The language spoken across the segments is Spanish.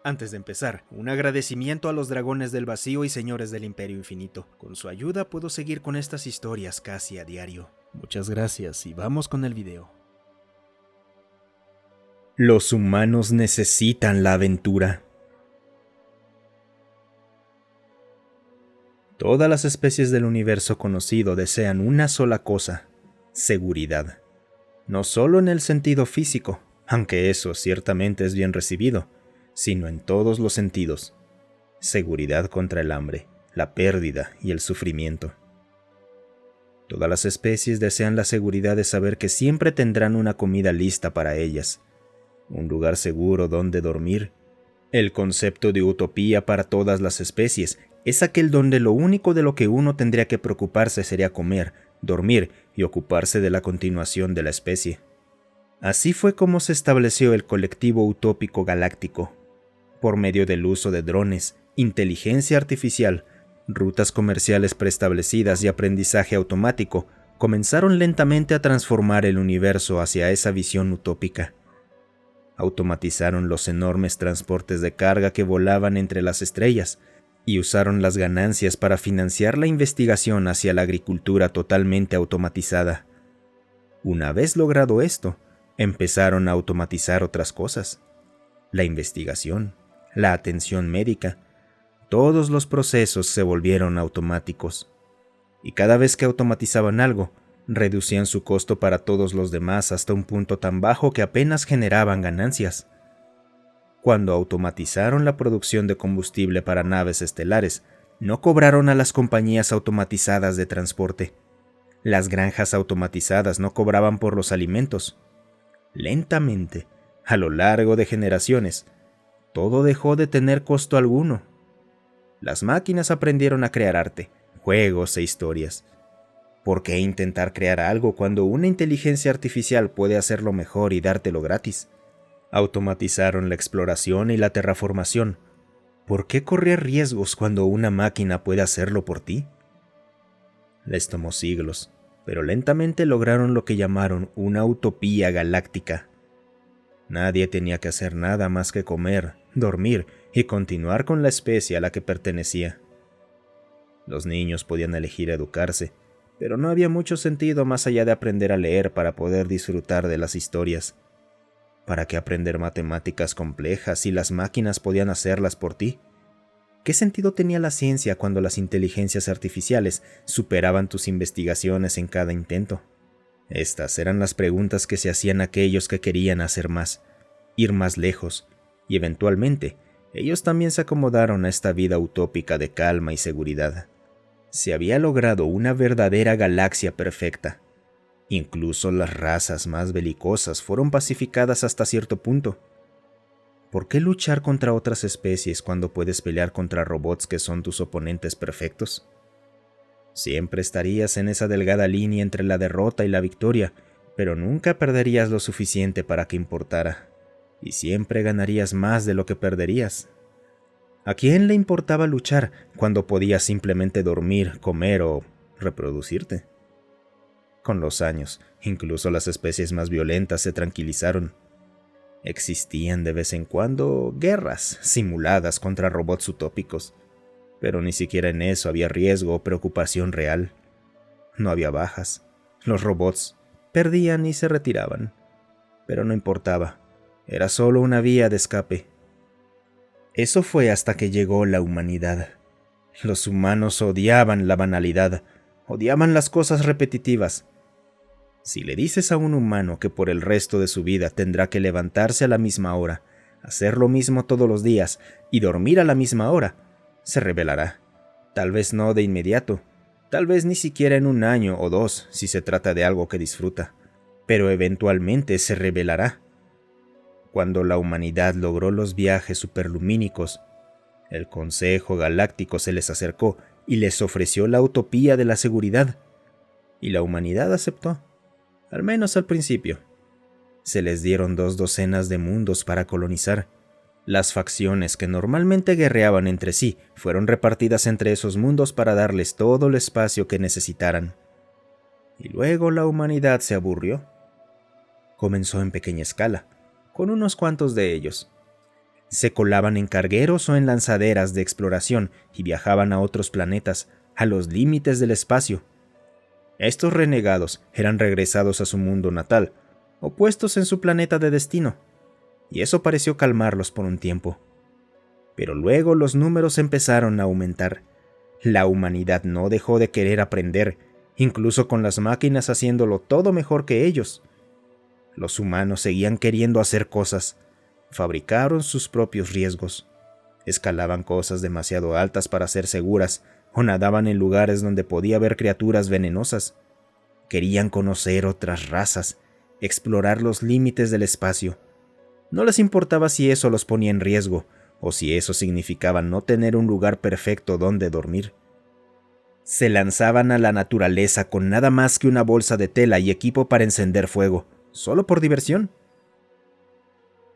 Antes de empezar, un agradecimiento a los dragones del vacío y señores del Imperio Infinito. Con su ayuda puedo seguir con estas historias casi a diario. Muchas gracias y vamos con el video. Los humanos necesitan la aventura. Todas las especies del universo conocido desean una sola cosa: seguridad. No solo en el sentido físico, aunque eso ciertamente es bien recibido, sino en todos los sentidos. Seguridad contra el hambre, la pérdida y el sufrimiento. Todas las especies desean la seguridad de saber que siempre tendrán una comida lista para ellas, un lugar seguro donde dormir. El concepto de utopía para todas las especies es aquel donde lo único de lo que uno tendría que preocuparse sería comer, dormir y ocuparse de la continuación de la especie. Así fue como se estableció el colectivo utópico galáctico, por medio del uso de drones, inteligencia artificial, rutas comerciales preestablecidas y aprendizaje automático. Comenzaron lentamente a transformar el universo hacia esa visión utópica. Automatizaron los enormes transportes de carga que volaban entre las estrellas y usaron las ganancias para financiar la investigación hacia la agricultura totalmente automatizada. Una vez logrado esto, empezaron a automatizar otras cosas: la investigación, la atención médica. Todos los procesos se volvieron automáticos, y cada vez que automatizaban algo, reducían su costo para todos los demás hasta un punto tan bajo que apenas generaban ganancias. Cuando automatizaron la producción de combustible para naves estelares, no cobraron a las compañías automatizadas de transporte. Las granjas automatizadas no cobraban por los alimentos. Lentamente, a lo largo de generaciones, todo dejó de tener costo alguno. Las máquinas aprendieron a crear arte, juegos e historias. ¿Por qué intentar crear algo cuando una inteligencia artificial puede hacerlo mejor y dártelo gratis? Automatizaron la exploración y la terraformación. ¿Por qué correr riesgos cuando una máquina puede hacerlo por ti? Les tomó siglos, pero lentamente lograron lo que llamaron una utopía galáctica. Nadie tenía que hacer nada más que comer, dormir y continuar con la especie a la que pertenecía. Los niños podían elegir educarse, pero no había mucho sentido más allá de aprender a leer para poder disfrutar de las historias. ¿Para qué aprender matemáticas complejas si las máquinas podían hacerlas por ti? ¿Qué sentido tenía la ciencia cuando las inteligencias artificiales superaban tus investigaciones en cada intento? Estas eran las preguntas que se hacían aquellos que querían hacer más, ir más lejos, y eventualmente ellos también se acomodaron a esta vida utópica de calma y seguridad. Se había logrado una verdadera galaxia perfecta. Incluso las razas más belicosas fueron pacificadas hasta cierto punto. ¿Por qué luchar contra otras especies cuando puedes pelear contra robots que son tus oponentes perfectos? Siempre estarías en esa delgada línea entre la derrota y la victoria, pero nunca perderías lo suficiente para que importara, y siempre ganarías más de lo que perderías. ¿A quién le importaba luchar cuando podías simplemente dormir, comer o reproducirte? Con los años, incluso las especies más violentas se tranquilizaron. Existían de vez en cuando guerras simuladas contra robots utópicos, pero ni siquiera en eso había riesgo o preocupación real. No había bajas. Los robots perdían y se retiraban, pero no importaba. Era solo una vía de escape. Eso fue hasta que llegó la humanidad. Los humanos odiaban la banalidad, odiaban las cosas repetitivas. Si le dices a un humano que por el resto de su vida tendrá que levantarse a la misma hora, hacer lo mismo todos los días y dormir a la misma hora, se rebelará. Tal vez no de inmediato, tal vez ni siquiera en un año o dos si se trata de algo que disfruta, pero eventualmente se rebelará. Cuando la humanidad logró los viajes superlumínicos, el Consejo Galáctico se les acercó y les ofreció la utopía de la seguridad, y la humanidad aceptó, al menos al principio. Se les dieron 2 docenas de mundos para colonizar. Las facciones que normalmente guerreaban entre sí fueron repartidas entre esos mundos para darles todo el espacio que necesitaran. Y luego la humanidad se aburrió. Comenzó en pequeña escala, con unos cuantos de ellos. Se colaban en cargueros o en lanzaderas de exploración y viajaban a otros planetas, a los límites del espacio. Estos renegados eran regresados a su mundo natal, o puestos en su planeta de destino, y eso pareció calmarlos por un tiempo. Pero luego los números empezaron a aumentar. La humanidad no dejó de querer aprender, incluso con las máquinas haciéndolo todo mejor que ellos. Los humanos seguían queriendo hacer cosas. Fabricaron sus propios riesgos. Escalaban cosas demasiado altas para ser seguras, o nadaban en lugares donde podía haber criaturas venenosas. Querían conocer otras razas, explorar los límites del espacio. No les importaba si eso los ponía en riesgo, o si eso significaba no tener un lugar perfecto donde dormir. Se lanzaban a la naturaleza con nada más que una bolsa de tela y equipo para encender fuego, solo por diversión.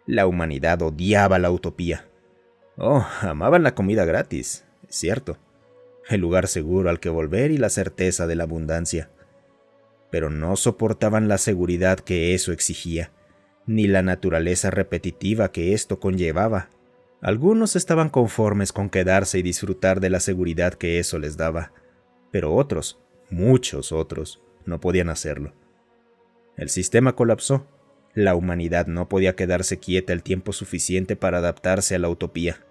La humanidad odiaba la utopía. Oh, amaban la comida gratis, es cierto, el lugar seguro al que volver y la certeza de la abundancia. Pero no soportaban la seguridad que eso exigía, ni la naturaleza repetitiva que esto conllevaba. Algunos estaban conformes con quedarse y disfrutar de la seguridad que eso les daba, pero otros, muchos otros, no podían hacerlo. El sistema colapsó. La humanidad no podía quedarse quieta el tiempo suficiente para adaptarse a la utopía.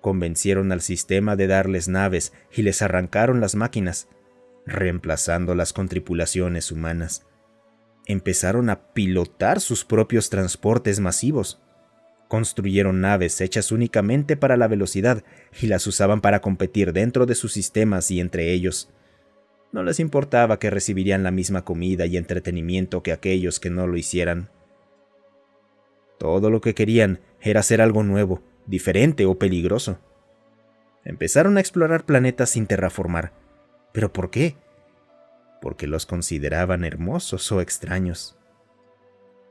Convencieron al sistema de darles naves y les arrancaron las máquinas, reemplazándolas con tripulaciones humanas. Empezaron a pilotar sus propios transportes masivos. Construyeron naves hechas únicamente para la velocidad y las usaban para competir dentro de sus sistemas y entre ellos. No les importaba que recibirían la misma comida y entretenimiento que aquellos que no lo hicieran. Todo lo que querían era hacer algo nuevo, diferente o peligroso. Empezaron a explorar planetas sin terraformar. ¿Pero por qué? Porque los consideraban hermosos o extraños.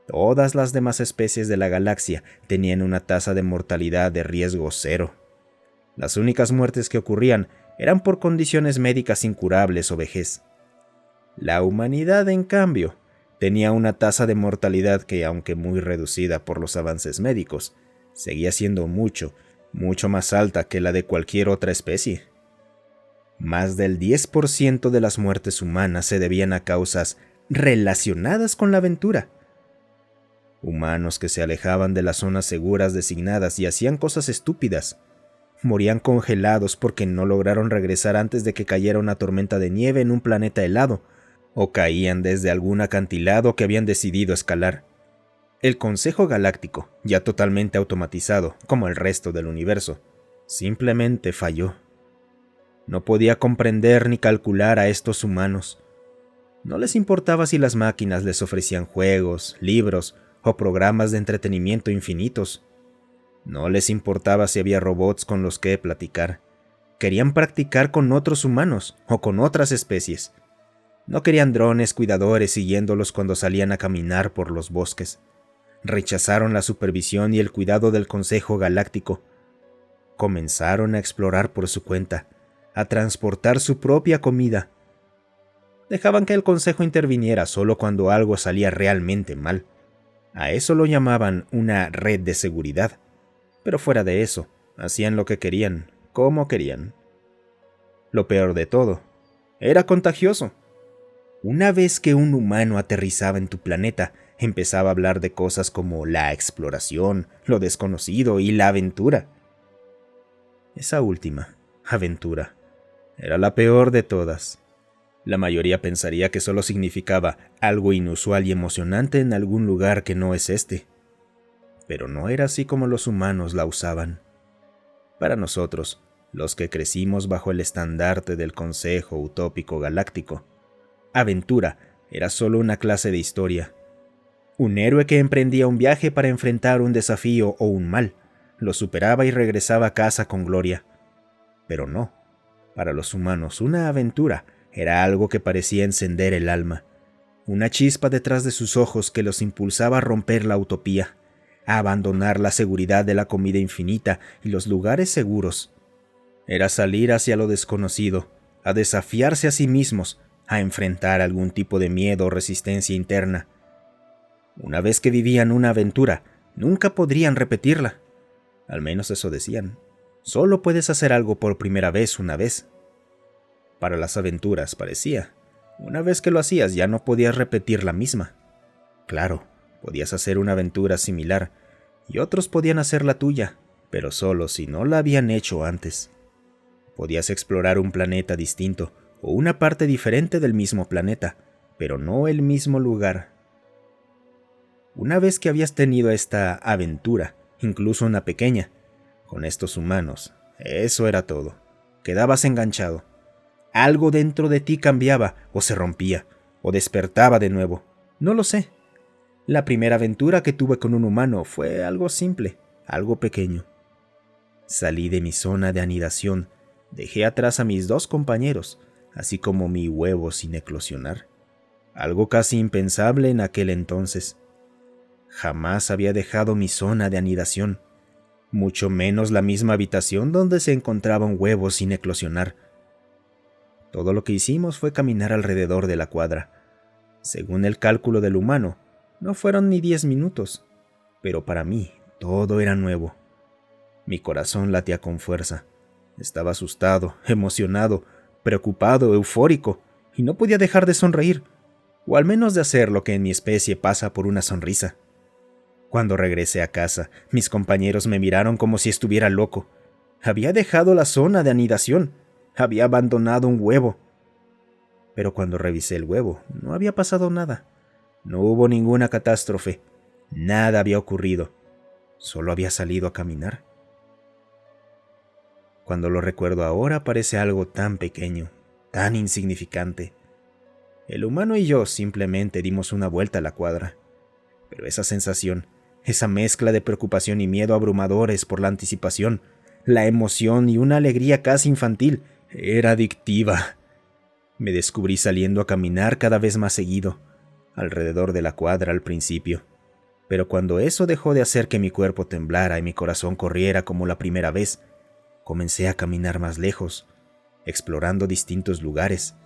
Todas las demás especies de la galaxia tenían una tasa de mortalidad de riesgo 0. Las únicas muertes que ocurrían eran por condiciones médicas incurables o vejez. La humanidad, en cambio, tenía una tasa de mortalidad que, aunque muy reducida por los avances médicos, seguía siendo mucho más alta que la de cualquier otra especie. Más del 10% de las muertes humanas se debían a causas relacionadas con la aventura. Humanos que se alejaban de las zonas seguras designadas y hacían cosas estúpidas. Morían congelados porque no lograron regresar antes de que cayera una tormenta de nieve en un planeta helado, o caían desde algún acantilado que habían decidido escalar. El Consejo Galáctico, ya totalmente automatizado, como el resto del universo, simplemente falló. No podía comprender ni calcular a estos humanos. No les importaba si las máquinas les ofrecían juegos, libros o programas de entretenimiento infinitos. No les importaba si había robots con los que platicar. Querían practicar con otros humanos o con otras especies. No querían drones cuidadores siguiéndolos cuando salían a caminar por los bosques. Rechazaron la supervisión y el cuidado del Consejo Galáctico. Comenzaron a explorar por su cuenta, a transportar su propia comida. Dejaban que el Consejo interviniera solo cuando algo salía realmente mal. A eso lo llamaban una red de seguridad. Pero fuera de eso, hacían lo que querían, como querían. Lo peor de todo, era contagioso. Una vez que un humano aterrizaba en tu planeta, empezaba a hablar de cosas como la exploración, lo desconocido y la aventura. Esa última, aventura, era la peor de todas. La mayoría pensaría que solo significaba algo inusual y emocionante en algún lugar que no es este. Pero no era así como los humanos la usaban. Para nosotros, los que crecimos bajo el estandarte del Consejo Utópico Galáctico, aventura era solo una clase de historia. Un héroe que emprendía un viaje para enfrentar un desafío o un mal, lo superaba y regresaba a casa con gloria. Pero no, para los humanos una aventura era algo que parecía encender el alma, una chispa detrás de sus ojos que los impulsaba a romper la utopía, a abandonar la seguridad de la comida infinita y los lugares seguros. Era salir hacia lo desconocido, a desafiarse a sí mismos, a enfrentar algún tipo de miedo o resistencia interna. Una vez que vivían una aventura, nunca podrían repetirla. Al menos eso decían. Solo puedes hacer algo por primera vez una vez. Para las aventuras, parecía. Una vez que lo hacías ya no podías repetir la misma. Claro, podías hacer una aventura similar, y otros podían hacer la tuya, pero solo si no la habían hecho antes. Podías explorar un planeta distinto, o una parte diferente del mismo planeta, pero no el mismo lugar. Una vez que habías tenido esta aventura, incluso una pequeña, con estos humanos, eso era todo. Quedabas enganchado. Algo dentro de ti cambiaba, o se rompía, o despertaba de nuevo. No lo sé. La primera aventura que tuve con un humano fue algo simple, algo pequeño. Salí de mi zona de anidación, dejé atrás a mis 2 compañeros, así como mi huevo sin eclosionar. Algo casi impensable en aquel entonces. Jamás había dejado mi zona de anidación, mucho menos la misma habitación donde se encontraba un huevo sin eclosionar. Todo lo que hicimos fue caminar alrededor de la cuadra. Según el cálculo del humano, no fueron ni 10 minutos, pero para mí todo era nuevo. Mi corazón latía con fuerza. Estaba asustado, emocionado, preocupado, eufórico, y no podía dejar de sonreír, o al menos de hacer lo que en mi especie pasa por una sonrisa. Cuando regresé a casa, mis compañeros me miraron como si estuviera loco. Había dejado la zona de anidación. Había abandonado un huevo. Pero cuando revisé el huevo, no había pasado nada. No hubo ninguna catástrofe. Nada había ocurrido. Solo había salido a caminar. Cuando lo recuerdo ahora parece algo tan pequeño, tan insignificante. El humano y yo simplemente dimos una vuelta a la cuadra. Pero esa sensación, esa mezcla de preocupación y miedo abrumadores por la anticipación, la emoción y una alegría casi infantil, era adictiva. Me descubrí saliendo a caminar cada vez más seguido, alrededor de la cuadra al principio. Pero cuando eso dejó de hacer que mi cuerpo temblara y mi corazón corriera como la primera vez, comencé a caminar más lejos, explorando distintos lugares.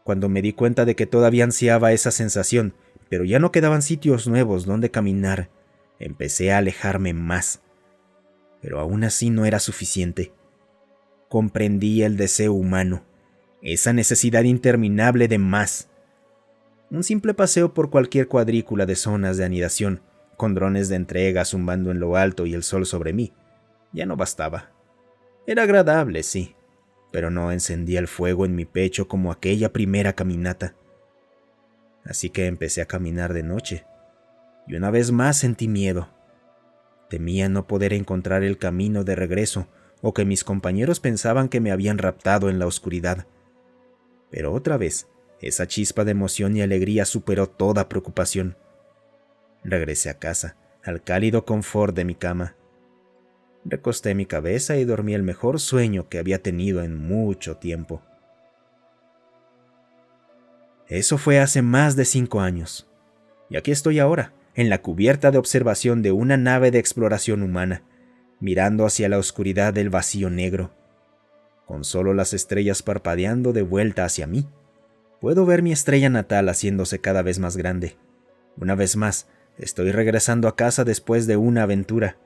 Cuando me di cuenta de que todavía ansiaba esa sensación, pero ya no quedaban sitios nuevos donde caminar, empecé a alejarme más. Pero aún así no era suficiente. Comprendí el deseo humano, esa necesidad interminable de más. Un simple paseo por cualquier cuadrícula de zonas de anidación, con drones de entrega zumbando en lo alto y el sol sobre mí, ya no bastaba. Era agradable, sí, pero no encendía el fuego en mi pecho como aquella primera caminata. Así que empecé a caminar de noche, y una vez más sentí miedo. Temía no poder encontrar el camino de regreso, o que mis compañeros pensaban que me habían raptado en la oscuridad. Pero otra vez, esa chispa de emoción y alegría superó toda preocupación. Regresé a casa, al cálido confort de mi cama. Recosté mi cabeza y dormí el mejor sueño que había tenido en mucho tiempo. Eso fue hace más de 5 años. Y aquí estoy ahora, en la cubierta de observación de una nave de exploración humana, mirando hacia la oscuridad del vacío negro, con solo las estrellas parpadeando de vuelta hacia mí. Puedo ver mi estrella natal haciéndose cada vez más grande. Una vez más, estoy regresando a casa después de una aventura.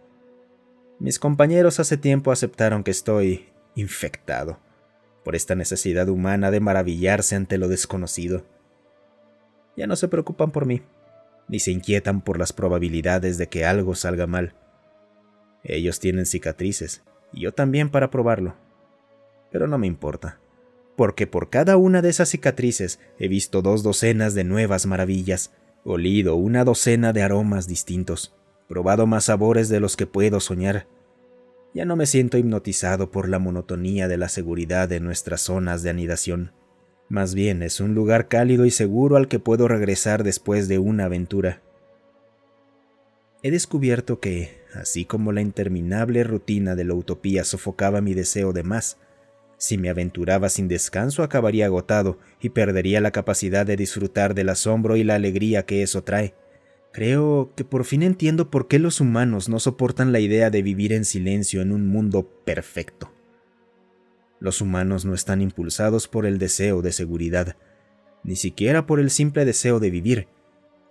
Mis compañeros hace tiempo aceptaron que estoy infectado por esta necesidad humana de maravillarse ante lo desconocido. Ya no se preocupan por mí, ni se inquietan por las probabilidades de que algo salga mal. Ellos tienen cicatrices, y yo también para probarlo. Pero no me importa, porque por cada una de esas cicatrices he visto 2 docenas de nuevas maravillas, olido una docena de aromas distintos, probado más sabores de los que puedo soñar. Ya no me siento hipnotizado por la monotonía de la seguridad de nuestras zonas de anidación. Más bien es un lugar cálido y seguro al que puedo regresar después de una aventura. He descubierto que, así como la interminable rutina de la utopía sofocaba mi deseo de más, si me aventuraba sin descanso acabaría agotado y perdería la capacidad de disfrutar del asombro y la alegría que eso trae. Creo que por fin entiendo por qué los humanos no soportan la idea de vivir en silencio en un mundo perfecto. Los humanos no están impulsados por el deseo de seguridad, ni siquiera por el simple deseo de vivir,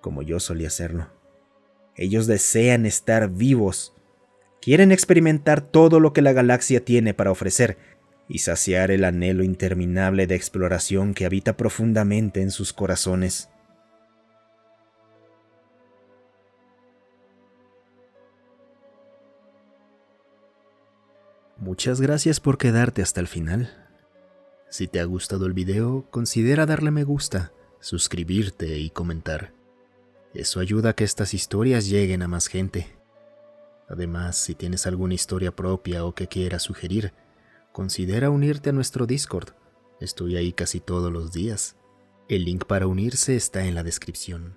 como yo solía hacerlo. Ellos desean estar vivos, Quieren experimentar todo lo que la galaxia tiene para ofrecer y saciar el anhelo interminable de exploración que habita profundamente en sus corazones. Muchas gracias por quedarte hasta el final. Si te ha gustado el video, considera darle me gusta, suscribirte y comentar. Eso ayuda a que estas historias lleguen a más gente. Además, si tienes alguna historia propia o que quieras sugerir, considera unirte a nuestro Discord. Estoy ahí casi todos los días. El link para unirse está en la descripción.